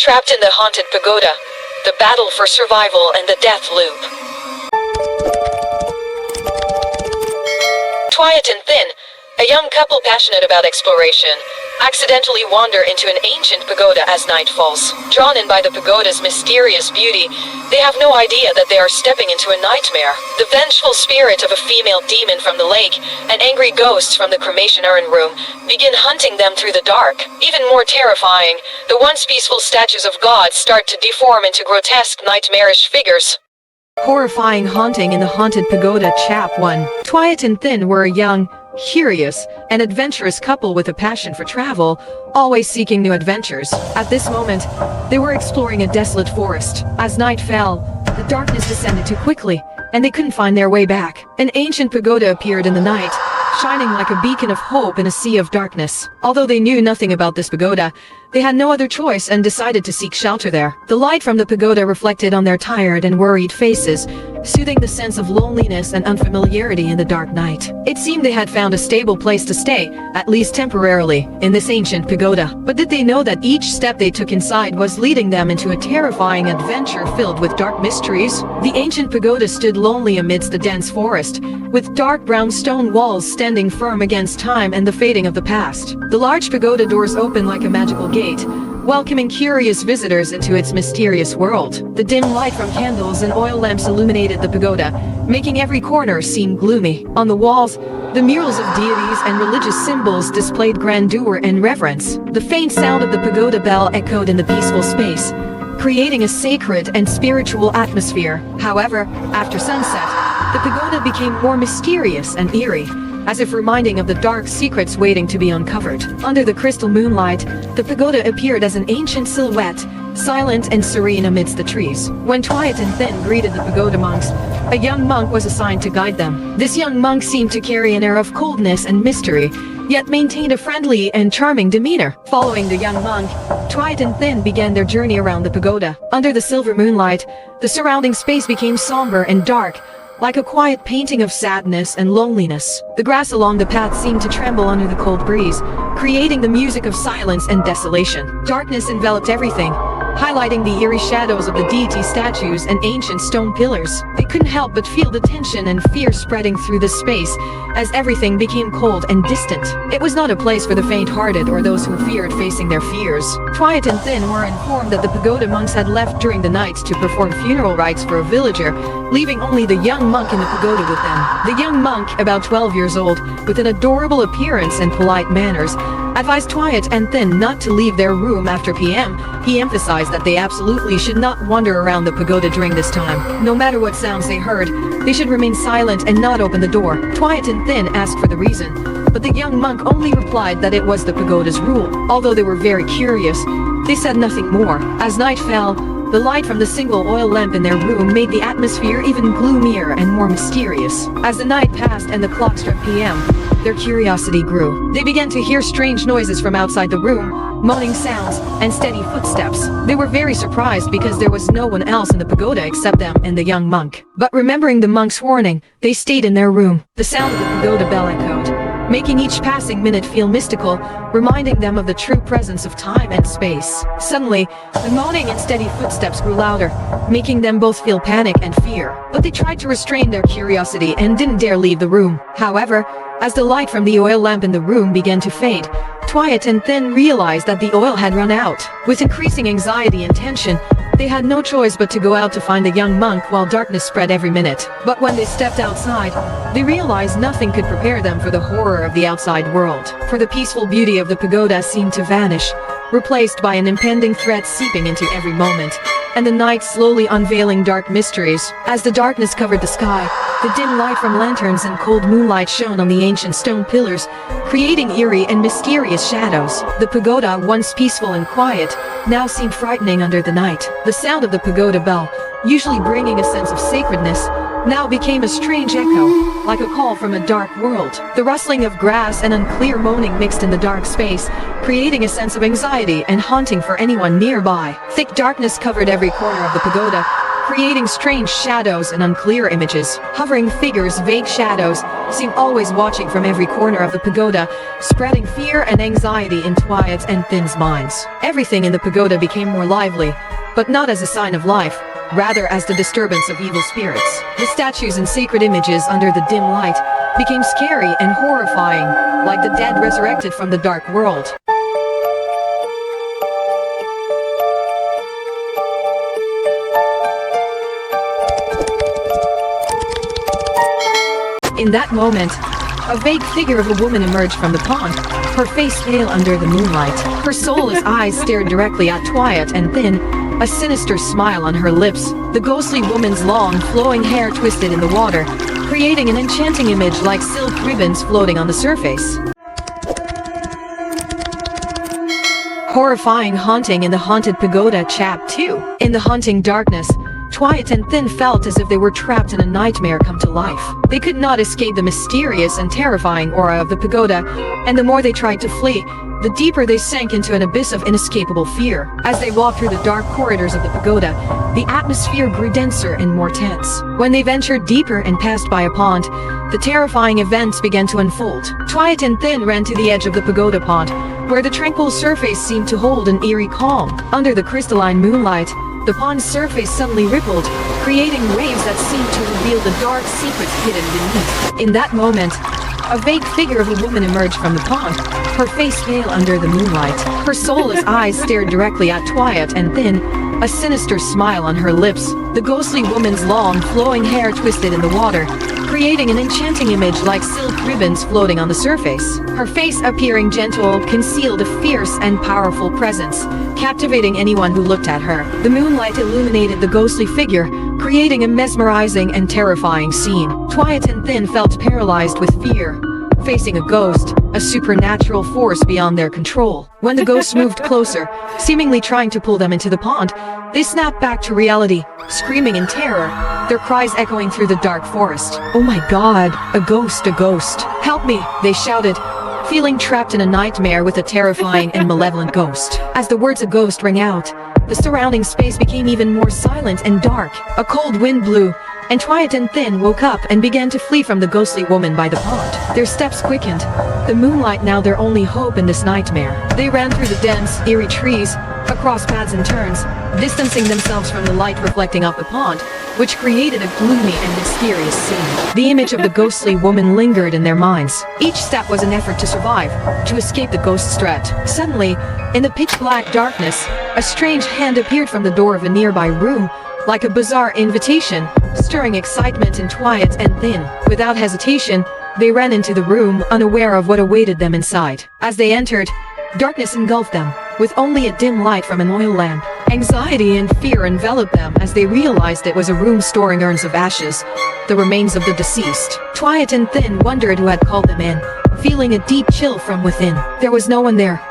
Trapped in the haunted pagoda, the battle for survival and the death loop. Tuyet and Thinh, a young couple passionate about exploration, accidentally wander into an ancient pagoda as night falls. Drawn in by the pagoda's mysterious beauty, they have no idea that they are stepping into a nightmare. The vengeful spirit of a female demon from the lake and angry ghosts from the cremation urn room begin hunting them through the dark. Even more terrifying, the once peaceful statues of gods start to deform into grotesque nightmarish figures. Horrifying haunting in the haunted pagoda. Chap 1. Tuyet and Thinh were a young, curious, and adventurous couple with a passion for travel, always seeking new adventures. At this moment, they were exploring a desolate forest. As night fell, the darkness descended too quickly, and they couldn't find their way back. An ancient pagoda appeared in the night, shining like a beacon of hope in a sea of darkness. Although they knew nothing about this pagoda, they had no other choice and decided to seek shelter there. The light from the pagoda reflected on their tired and worried faces, soothing the sense of loneliness and unfamiliarity in the dark night. It seemed they had found a stable place to stay, at least temporarily, in this ancient pagoda. But did they know that each step they took inside was leading them into a terrifying adventure filled with dark mysteries? The ancient pagoda stood lonely amidst the dense forest, with dark brown stone walls standing firm against time and the fading of the past. The large pagoda doors opened like a magical gate, welcoming curious visitors into its mysterious world. The dim light from candles and oil lamps illuminated the pagoda, making every corner seem gloomy. On the walls, the murals of deities and religious symbols displayed grandeur and reverence. The faint sound of the pagoda bell echoed in the peaceful space, creating a sacred and spiritual atmosphere. However, after sunset, the pagoda became more mysterious and eerie, as if reminding of the dark secrets waiting to be uncovered. Under the crystal moonlight, the pagoda appeared as an ancient silhouette, silent and serene amidst the trees. When Tuyet and Thinh greeted the pagoda monks, a young monk was assigned to guide them. This young monk seemed to carry an air of coldness and mystery, yet maintained a friendly and charming demeanor. Following the young monk, Tuyet and Thinh began their journey around the pagoda. Under the silver moonlight, the surrounding space became somber and dark, like a quiet painting of sadness and loneliness. The grass along the path seemed to tremble under the cold breeze, creating the music of silence and desolation. Darkness enveloped everything, highlighting the eerie shadows of the deity statues and ancient stone pillars. They couldn't help but feel the tension and fear spreading through the space as everything became cold and distant. It was not a place for the faint-hearted or those who feared facing their fears. Tuyet and Thinh were informed that the pagoda monks had left during the night to perform funeral rites for a villager, leaving only the young monk in the pagoda with them. The young monk, about 12 years old, with an adorable appearance and polite manners, advised Tuyet and Thinh not to leave their room after PM. He emphasized that they absolutely should not wander around the pagoda during this time. No matter what sounds they heard, they should remain silent and not open the door. Tuyet and Thinh asked for the reason, but the young monk only replied that it was the pagoda's rule. Although they were very curious, they said nothing more. As night fell, the light from the single oil lamp in their room made the atmosphere even gloomier and more mysterious. As the night passed and the clock struck PM, their curiosity grew. They began to hear strange noises from outside the room, moaning sounds, and steady footsteps. They were very surprised because there was no one else in the pagoda except them and the young monk. But remembering the monk's warning, they stayed in their room. The sound of the pagoda bell echoed, making each passing minute feel mystical, reminding them of the true presence of time and space. Suddenly, the moaning and steady footsteps grew louder, making them both feel panic and fear. But they tried to restrain their curiosity and didn't dare leave the room. However, as the light from the oil lamp in the room began to fade, Tuyet and Thinh realized that the oil had run out. With increasing anxiety and tension, they had no choice but to go out to find the young monk while darkness spread every minute. But when they stepped outside, they realized nothing could prepare them for the horror of the outside world. For the peaceful beauty of the pagoda seemed to vanish, replaced by an impending threat seeping into every moment, and the night slowly unveiling dark mysteries. As the darkness covered the sky, the dim light from lanterns and cold moonlight shone on the ancient stone pillars, creating eerie and mysterious shadows. The pagoda, once peaceful and quiet, now seemed frightening under the night. The sound of the pagoda bell, usually bringing a sense of sacredness, now became a strange echo, like a call from a dark world. The rustling of grass and unclear moaning mixed in the dark space, creating a sense of anxiety and haunting for anyone nearby. Thick darkness covered every corner of the pagoda, creating strange shadows and unclear images. Hovering figures, vague shadows, seem always watching from every corner of the pagoda, spreading fear and anxiety in Tuyet and Thin's minds. Everything in the pagoda became more lively, but not as a sign of life, rather as the disturbance of evil spirits. The statues and sacred images under the dim light became scary and horrifying, like the dead resurrected from the dark world. In that moment, a vague figure of a woman emerged from the pond, her face pale under the moonlight. Her soulless eyes stared directly at Tuyet and Thinn, a sinister smile on her lips. The ghostly woman's long, flowing hair twisted in the water, creating an enchanting image like silk ribbons floating on the surface. Horrifying haunting in the haunted pagoda chap 2. In the haunting darkness, Tuyet and Thinh felt as if they were trapped in a nightmare come to life. They could not escape the mysterious and terrifying aura of the pagoda, and the more they tried to flee, the deeper they sank into an abyss of inescapable fear. As they walked through the dark corridors of the pagoda, the atmosphere grew denser and more tense. When they ventured deeper and passed by a pond, the terrifying events began to unfold. Tuyet and Thinh ran to the edge of the pagoda pond, where the tranquil surface seemed to hold an eerie calm. Under the crystalline moonlight, the pond's surface suddenly rippled, creating waves that seemed to reveal the dark secrets hidden beneath. In that moment, a vague figure of a woman emerged from the pond, her face pale under the moonlight. Her soulless eyes stared directly at Tuyet and Thinh, a sinister smile on her lips. The ghostly woman's long, flowing hair twisted in the water, creating an enchanting image like silk ribbons floating on the surface. Her face, appearing gentle, concealed a fierce and powerful presence, captivating anyone who looked at her. The moonlight illuminated the ghostly figure, creating a mesmerizing and terrifying scene. Tuyet and Thinh felt paralyzed with fear, facing a ghost, a supernatural force beyond their control. When the ghost moved closer, seemingly trying to pull them into the pond, they snapped back to reality, screaming in terror, their cries echoing through the dark forest. "Oh my God, a ghost, a ghost. Help me," they shouted, feeling trapped in a nightmare with a terrifying and malevolent ghost. As the words "a ghost" rang out, the surrounding space became even more silent and dark. A cold wind blew, and Tuyet and Thinh woke up and began to flee from the ghostly woman by the pond. Their steps quickened, the moonlight now their only hope in this nightmare. They ran through the dense, eerie trees, across paths and turns, distancing themselves from the light reflecting off the pond, which created a gloomy and mysterious scene. The image of the ghostly woman lingered in their minds. Each step was an effort to survive, to escape the ghost's threat. Suddenly, in the pitch-black darkness, a strange hand appeared from the door of a nearby room, like a bizarre invitation, stirring excitement in Tuyet and Thinh. Without hesitation, they ran into the room, unaware of what awaited them inside. As they entered, darkness engulfed them, with only a dim light from an oil lamp. Anxiety and fear enveloped them as they realized it was a room storing urns of ashes, the remains of the deceased. Tuyet and Thinh wondered who had called them in, feeling a deep chill from within. There was no one there,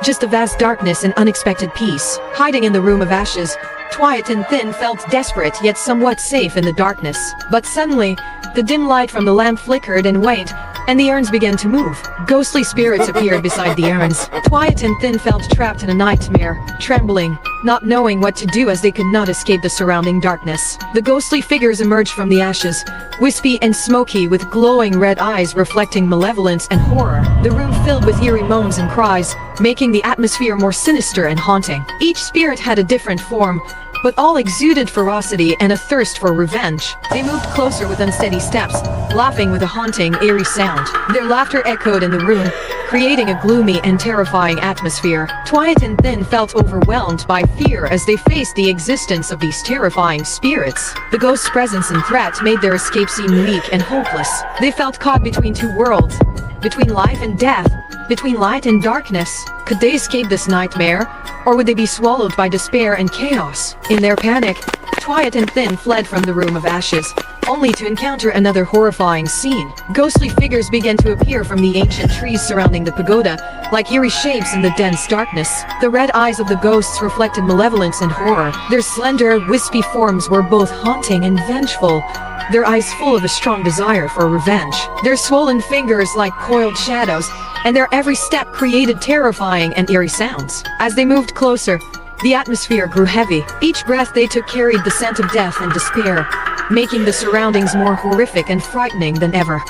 just a vast darkness and unexpected peace. Hiding in the room of ashes, Tuyet and Thinh felt desperate yet somewhat safe in the darkness. But suddenly, the dim light from the lamp flickered and waned, and the urns began to move. Ghostly spirits appeared beside the urns. Tuyet and Thinh felt trapped in a nightmare, trembling, not knowing what to do as they could not escape the surrounding darkness. The ghostly figures emerged from the ashes, wispy and smoky with glowing red eyes reflecting malevolence and horror. The room filled with eerie moans and cries, making the atmosphere more sinister and haunting. Each spirit had a different form, but all exuded ferocity and a thirst for revenge. They moved closer with unsteady steps, laughing with a haunting, eerie sound. Their laughter echoed in the room, creating a gloomy and terrifying atmosphere. Tuyet and Thinh felt overwhelmed by fear as they faced the existence of these terrifying spirits. The ghost's presence and threat made their escape seem weak and hopeless. They felt caught between two worlds, between life and death, between light and darkness. Could they escape this nightmare, or would they be swallowed by despair and chaos? In their panic, Tuyet and Thinh fled from the room of ashes, only to encounter another horrifying scene. Ghostly figures began to appear from the ancient trees surrounding the pagoda, like eerie shapes in the dense darkness. The red eyes of the ghosts reflected malevolence and horror. Their slender, wispy forms were both haunting and vengeful, their eyes full of a strong desire for revenge. Their swollen fingers like coiled shadows, and their every step created terrifying and eerie sounds. As they moved closer, The atmosphere grew heavy. Each breath they took carried the scent of death and despair, making the surroundings more horrific and frightening than ever.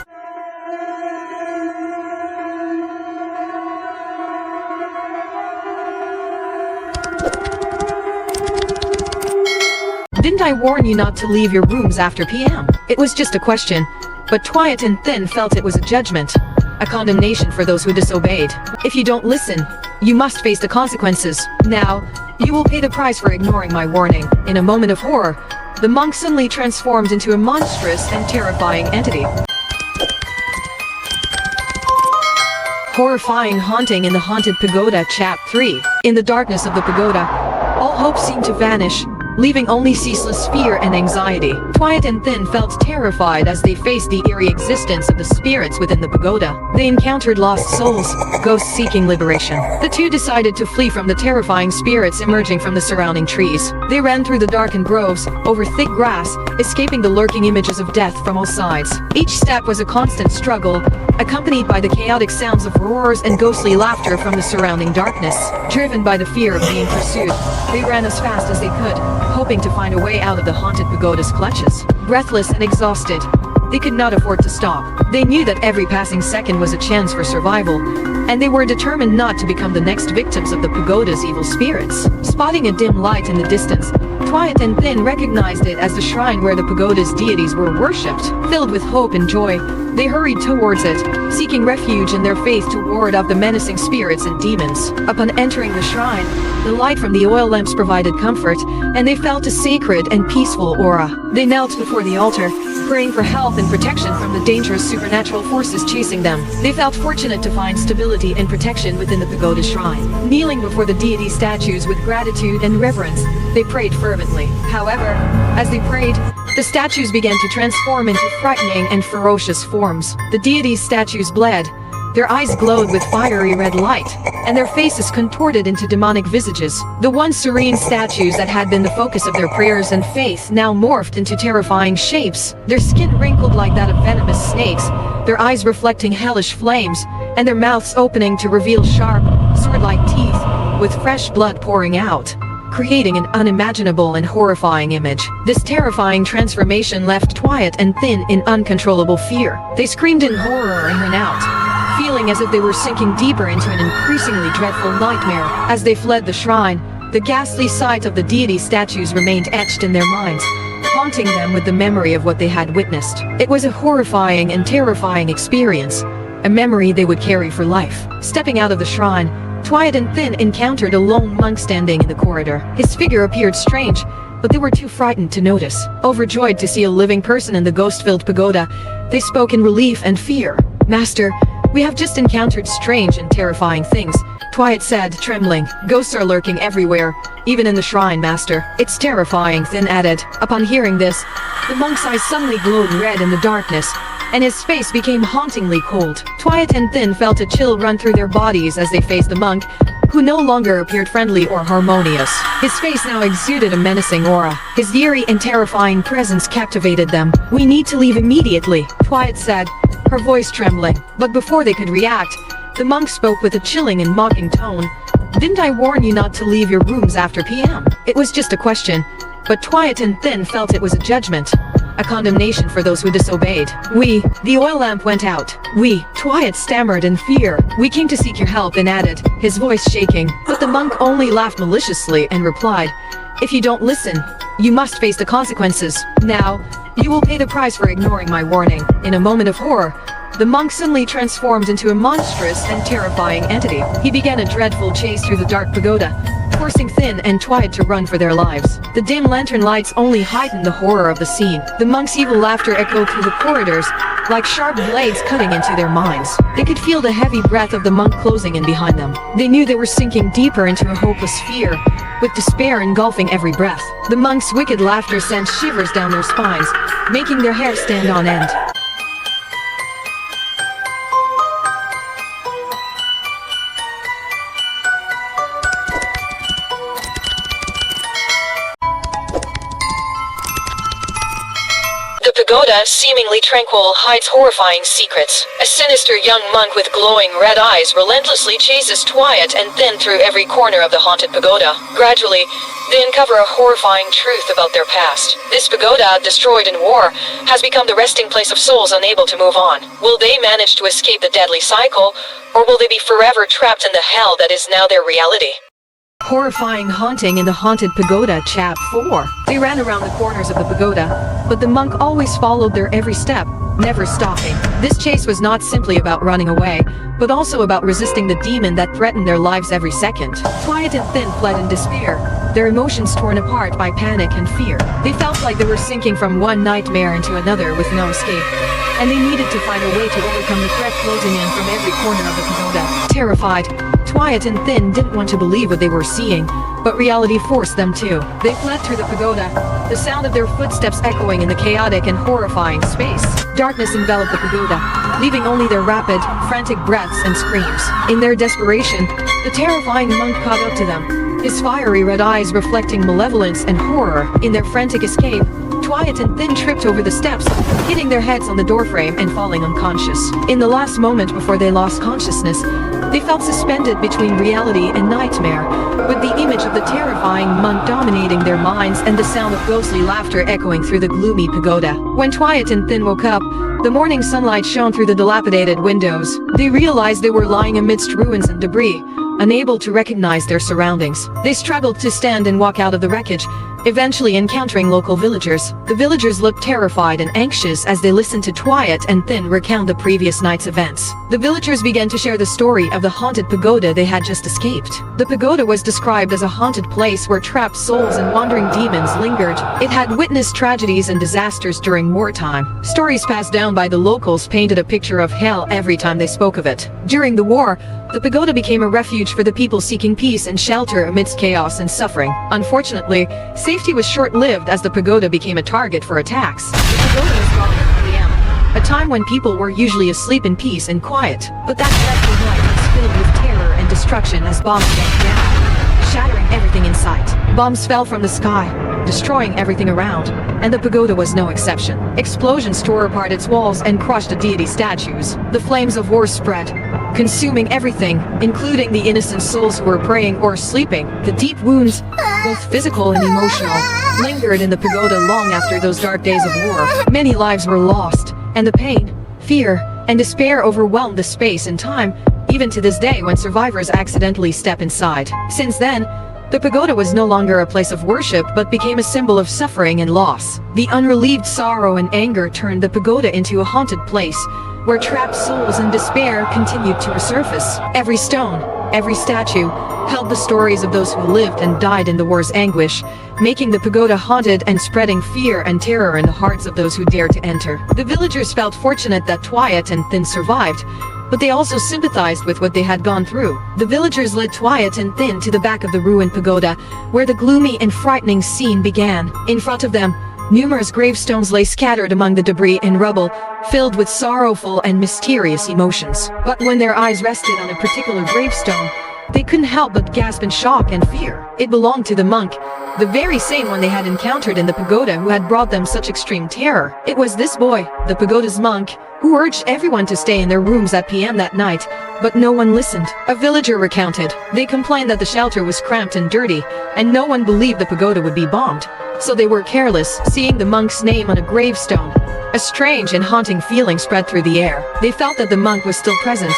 Didn't I warn you not to leave your rooms after PM? It was just a question, but Tuyet and Thinh felt it was a judgment, a condemnation for those who disobeyed. If you don't listen, you must face the consequences. Now, you will pay the price for ignoring my warning. In a moment of horror, the monk suddenly transformed into a monstrous and terrifying entity. Horrifying haunting in the haunted pagoda, Chapter 3. In the darkness of the pagoda, all hope seemed to vanish, leaving only ceaseless fear and anxiety. Tuyet and Thinh felt terrified as they faced the eerie existence of the spirits within the pagoda. They encountered lost souls, ghosts seeking liberation. The two decided to flee from the terrifying spirits emerging from the surrounding trees. They ran through the darkened groves, over thick grass, escaping the lurking images of death from all sides. Each step was a constant struggle, accompanied by the chaotic sounds of roars and ghostly laughter from the surrounding darkness. Driven by the fear of being pursued, they ran as fast as they could, hoping to find a way out of the haunted pagoda's clutches. Breathless and exhausted, they could not afford to stop. They knew that every passing second was a chance for survival, and they were determined not to become the next victims of the pagoda's evil spirits. Spotting a dim light in the distance, Tuyet and Thinh recognized it as the shrine where the pagoda's deities were worshipped. Filled with hope and joy, they hurried towards it, seeking refuge in their faith to ward off the menacing spirits and demons. Upon entering the shrine, the light from the oil lamps provided comfort, and they felt a sacred and peaceful aura. They knelt before the altar, praying for health and protection from the dangerous supernatural forces chasing them. They felt fortunate to find stability and protection within the pagoda shrine. Kneeling before the deity statues with gratitude and reverence, they prayed fervently. However, as they prayed, the statues began to transform into frightening and ferocious forms. The deity's statues bled, their eyes glowed with fiery red light, and their faces contorted into demonic visages. The once serene statues that had been the focus of their prayers and faith now morphed into terrifying shapes, their skin wrinkled like that of venomous snakes, their eyes reflecting hellish flames, and their mouths opening to reveal sharp, sword-like teeth, with fresh blood pouring out, creating an unimaginable and horrifying image. This terrifying transformation left Tuyet and Thinh in uncontrollable fear. They screamed in horror and ran out, feeling as if they were sinking deeper into an increasingly dreadful nightmare. As they fled the shrine, the ghastly sight of the deity statues remained etched in their minds, haunting them with the memory of what they had witnessed. It was a horrifying and terrifying experience, a memory they would carry for life. Stepping out of the shrine, Tuyet and Thinh encountered a lone monk standing in the corridor. His figure appeared strange, but they were too frightened to notice. Overjoyed to see a living person in the ghost-filled pagoda, they spoke in relief and fear. "Master, we have just encountered strange and terrifying things," Tuyet said, trembling. "Ghosts are lurking everywhere, even in the shrine, Master. It's terrifying," Thinh added. Upon hearing this, the monk's eyes suddenly glowed red in the darkness, and his face became hauntingly cold. Tuyet and Thinh felt a chill run through their bodies as they faced the monk, who no longer appeared friendly or harmonious. His face now exuded a menacing aura. His eerie and terrifying presence captivated them. "We need to leave immediately," Tuyet said, her voice trembling. But before they could react, the monk spoke with a chilling and mocking tone. "Didn't I warn you not to leave your rooms after PM?" It was just a question, but Tuyet and Thinh felt it was a judgment, a condemnation for those who disobeyed. The oil lamp went out. Tuyet stammered in fear. "We came to seek your help," and added, his voice shaking. But the monk only laughed maliciously and replied, "If you don't listen, you must face the consequences. Now, you will pay the price for ignoring my warning." In a moment of horror, the monk suddenly transformed into a monstrous and terrifying entity. He began a dreadful chase through the dark pagoda, forcing Thinh and Tuyet to run for their lives. The dim lantern lights only heightened the horror of the scene. The monk's evil laughter echoed through the corridors, like sharp blades cutting into their minds. They could feel the heavy breath of the monk closing in behind them. They knew they were sinking deeper into a hopeless fear, with despair engulfing every breath. The monk's wicked laughter sent shivers down their spines, making their hair stand on end. The pagoda, seemingly tranquil, hides horrifying secrets. A sinister young monk with glowing red eyes relentlessly chases Tuyet and Thinh through every corner of the haunted pagoda. Gradually, they uncover a horrifying truth about their past. This pagoda, destroyed in war, has become the resting place of souls unable to move on. Will they manage to escape the deadly cycle, or will they be forever trapped in the hell that is now their reality? Horrifying haunting in the haunted pagoda, Chap 4. They ran around the corners of the pagoda, but the monk always followed their every step, never stopping. This chase was not simply about running away, but also about resisting the demon that threatened their lives every second. Tuyet and Thinh fled in despair, their emotions torn apart by panic and fear. They felt like they were sinking from one nightmare into another with no escape, and they needed to find a way to overcome the threat closing in from every corner of the pagoda. Terrified, Tuyet and Thinh didn't want to believe what they were seeing, but reality forced them to. They fled through the pagoda, the sound of their footsteps echoing in the chaotic and horrifying space. Darkness enveloped the pagoda, leaving only their rapid, frantic breaths and screams. In their desperation, the terrifying monk caught up to them, his fiery red eyes reflecting malevolence and horror. In their frantic escape, Tuyet and Thinh tripped over the steps, hitting their heads on the doorframe and falling unconscious. In the last moment before they lost consciousness, they felt suspended between reality and nightmare, with the image of the terrifying monk dominating their minds and the sound of ghostly laughter echoing through the gloomy pagoda. When Tuyet and Thinh woke up, the morning sunlight shone through the dilapidated windows. They realized they were lying amidst ruins and debris, unable to recognize their surroundings. They struggled to stand and walk out of the wreckage, eventually encountering local villagers. The villagers looked terrified and anxious as they listened to Tuyet and Thinh recount the previous night's events. The villagers began to share the story of the haunted pagoda they had just escaped. The pagoda was described as a haunted place where trapped souls and wandering demons lingered. It had witnessed tragedies and disasters during wartime. Stories passed down by the locals painted a picture of hell every time they spoke of it. During the war, the pagoda became a refuge for the people seeking peace and shelter amidst chaos and suffering. Unfortunately, safety was short-lived as the pagoda became a target for attacks. The pagoda was gone at 3 a.m., a time when people were usually asleep in peace and quiet. But that dreadful night was filled with terror and destruction as bombs came down, shattering everything in sight. Bombs fell from the sky, destroying everything around, and the pagoda was no exception. Explosions tore apart its walls and crushed the deity statues. The flames of war spread, consuming everything, including the innocent souls who were praying or sleeping. The deep wounds, both physical and emotional, lingered in the pagoda long after those dark days of war. Many lives were lost, and the pain, fear, and despair overwhelmed the space and time, even to this day when survivors accidentally step inside. Since then, the pagoda was no longer a place of worship but became a symbol of suffering and loss. The unrelieved sorrow and anger turned the pagoda into a haunted place, where trapped souls and despair continued to resurface. Every stone, every statue, held the stories of those who lived and died in the war's anguish, making the pagoda haunted and spreading fear and terror in the hearts of those who dared to enter. The villagers felt fortunate that Tuyet and Thinh survived, but they also sympathized with what they had gone through. The villagers led Tuyet and Thinh to the back of the ruined pagoda, where the gloomy and frightening scene began. In front of them, numerous gravestones lay scattered among the debris and rubble, filled with sorrowful and mysterious emotions. But when their eyes rested on a particular gravestone, they couldn't help but gasp in shock and fear. It belonged to the monk, the very same one they had encountered in the pagoda who had brought them such extreme terror. It was this boy, the pagoda's monk, who urged everyone to stay in their rooms at PM that night, but no one listened. A villager recounted. They complained that the shelter was cramped and dirty, and no one believed the pagoda would be bombed. So they were careless, seeing the monk's name on a gravestone. A strange and haunting feeling spread through the air. They felt that the monk was still present,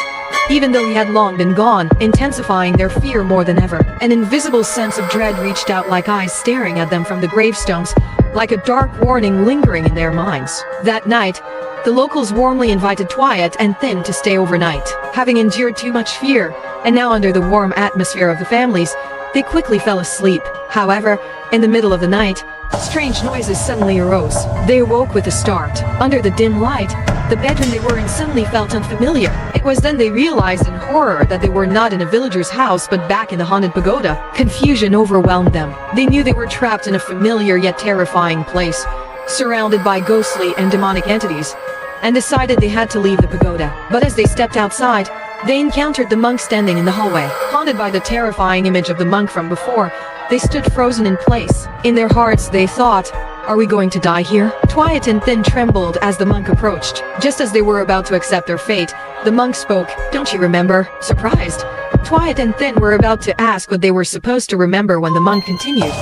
even though he had long been gone, intensifying their fear more than ever. An invisible sense of dread reached out like eyes staring at them from the gravestones, like a dark warning lingering in their minds. That night, the locals warmly invited Tuyet and Thinh to stay overnight. Having endured too much fear, and now under the warm atmosphere of the families, they quickly fell asleep. However, in the middle of the night, strange noises suddenly arose. They awoke with a start. Under the dim light, the bedroom they were in suddenly felt unfamiliar. It was then they realized in horror that they were not in a villager's house but back in the haunted pagoda. Confusion overwhelmed them. They knew they were trapped in a familiar yet terrifying place, surrounded by ghostly and demonic entities, and decided they had to leave the pagoda. But as they stepped outside, they encountered the monk standing in the hallway. Haunted by the terrifying image of the monk from before, they stood frozen in place. In their hearts they thought, Are we going to die here? Tuyet and Thinh trembled as the monk approached. Just as they were about to accept their fate, the monk spoke. Don't you remember? Surprised. Tuyet and Thinh were about to ask what they were supposed to remember when the monk continued.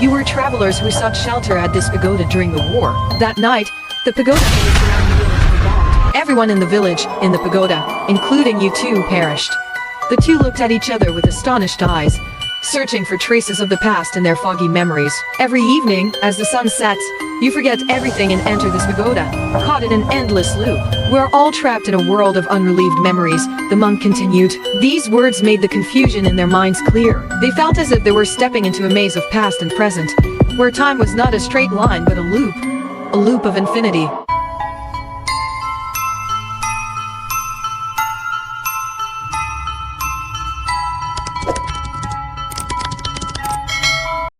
You were travelers who sought shelter at this pagoda during the war. That night, the pagoda village around the village were bombed. Everyone in the village, in the pagoda, including you two, perished. The two looked at each other with astonished eyes, searching for traces of the past in their foggy memories. Every evening, as the sun sets, you forget everything and enter this pagoda, caught in an endless loop. We're all trapped in a world of unrelieved memories, the monk continued. These words made the confusion in their minds clear. They felt as if they were stepping into a maze of past and present, where time was not a straight line but a loop of infinity.